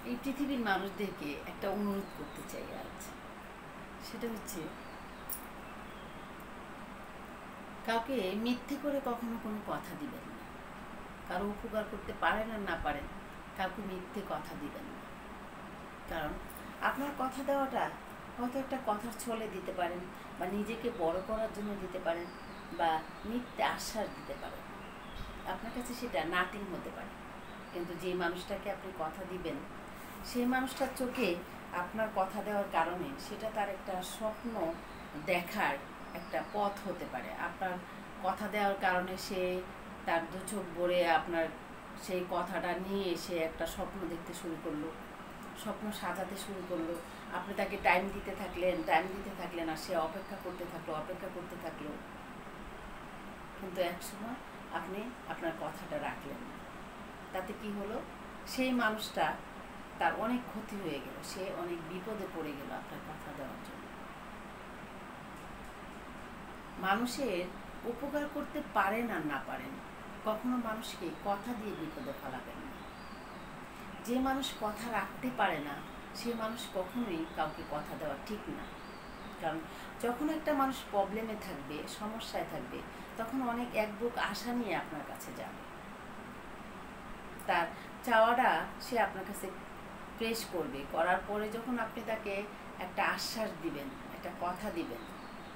এই পৃথিবীর মানুষদেরকে একটা অনুরোধ করতে চাই আজ। সেটা হচ্ছে, কাউকে মিথ্যে করে কখনো কোনো কথা দিবেন না। কারো উপকার করতে পারেন আর না পারেন, কাউকে মিথ্যে কথা দিবেন না। কারণ আপনার কথা দেওয়াটা হয়তো একটা কথার ছলে দিতে পারেন, বা নিজেকে বড় করার জন্য দিতে পারেন, বা মিথ্যে আশ্বাস দিতে পারেন। আপনার কাছে সেটা নাটিং হতে পারে, কিন্তু যে মানুষটাকে আপনি কথা দিবেন সেই মানুষটার চোখে আপনার কথা দেওয়ার কারণে সেটা তার একটা স্বপ্ন দেখার একটা পথ হতে পারে। আপনার কথা দেওয়ার কারণে সে তার দু চোখ ভরে আপনার সেই কথাটা নিয়ে সে একটা স্বপ্ন দেখতে শুরু করলো, স্বপ্ন সাজাতে শুরু করলো। আপনি তাকে টাইম দিতে থাকলেন আর সে অপেক্ষা করতে থাকলো, কিন্তু একসময় আপনি আপনার কথাটা রাখলেন না। তাতে কি হলো? সেই মানুষটা তার অনেক ক্ষতি হয়ে গেল, সে অনেক বিপদে পড়ে গেল আপনার কথা দেওয়ার জন্য। মানুষের উপকার করতে পারেন আর না পারেন, কখনো মানুষকে কথা দিয়ে বিপদে ফেলাবেন না। যে মানুষ কথা রাখতে পারে না সে মানুষ কখনোই কাউকে কথা দেওয়া ঠিক না। কারণ যখন একটা মানুষ প্রবলেমে থাকবে, সমস্যায় থাকবে, তখন অনেক এক বুক আশা নিয়ে আপনার কাছে যাবে। তার চাওয়াটা সে আপনার কাছে প্রেস করবে, করার পরে যখন আপনি তাকে একটা আশ্বাস দিবেন, একটা কথা দিবেন,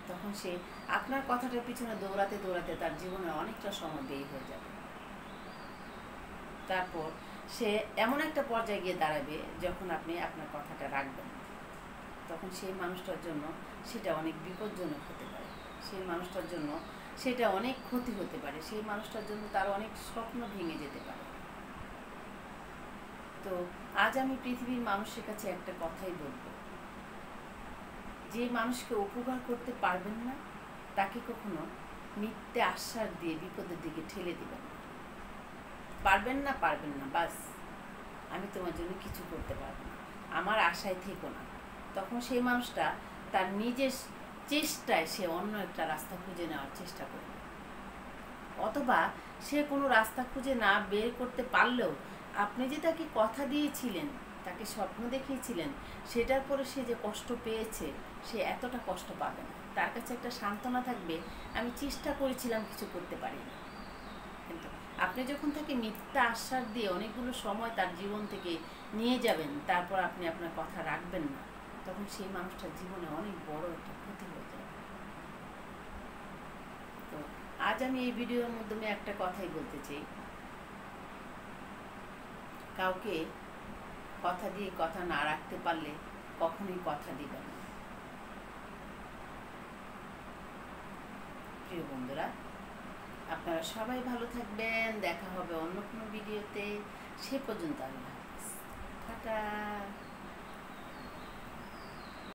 তখন সে আপনার কথাটার পিছনে দৌড়াতে দৌড়াতে তার জীবনে অনেকটা সময় ব্যয় হয়ে যাবে। তারপর সে এমন একটা পর্যায়ে গিয়ে দাঁড়াবে যখন আপনি আপনার কথাটা রাখবেন, তখন সেই মানুষটার জন্য সেটা অনেক বিপজ্জনক হতে পারে, সেই মানুষটার জন্য সেটা অনেক ক্ষতি হতে পারে, সেই মানুষটার জন্য তার অনেক স্বপ্ন ভেঙে যেতে পারে। তো আজ আমি পৃথিবীর মানুষের কাছে একটা কথাই বলবো, যে মানুষকে উপকার করতে পারবেন না তাকে কখনো মিথ্যে আশ্বাস দিয়ে বিপদের দিকে ঠেলে দিবেন না। পারবেন না, বাস আমি তোমার জন্য কিছু করতে পারবো না, আমার আশায় থেকো না। তখন সেই মানুষটা তার নিজের চেষ্টায় সে অন্য একটা রাস্তা খুঁজে নেওয়ার চেষ্টা করবে, অথবা সে কোনো রাস্তা খুঁজে না বের করতে পারলেও আপনি যে তাকে কথা দিয়েছিলেন, তাকে স্বপ্ন দেখিয়েছিলেন, সেটার পরে সে যে কষ্ট পেয়েছে সে এতটা কষ্ট পাবে না। তার কাছে একটা সান্ত্বনা থাকবে, আমি চেষ্টা করেছিলাম, কিছু করতে পারিনি। কিন্তু আপনি যখন তাকে মিথ্যা আশ্বাস দিয়ে অনেকগুলো সময় তার জীবন থেকে নিয়ে যাবেন, তারপর আপনি আপনার কথা রাখবেন না, তখন সেই মানুষটার জীবনে অনেক বড় একটা ক্ষতি হয়ে যাবে। তো আজ আমি এই ভিডিওর মাধ্যমে একটা কথাই বলতে চাই, কাউকে কথা দিয়ে কথা না রাখতে পারলে কখনোই কথা দিবেন না। প্রিয় বন্ধুরা, আপনারা সবাই ভালো থাকবেন, দেখা হবে অন্য কোনো ভিডিওতে। সে পর্যন্ত আল্লাহ হাফেজ, টাটা।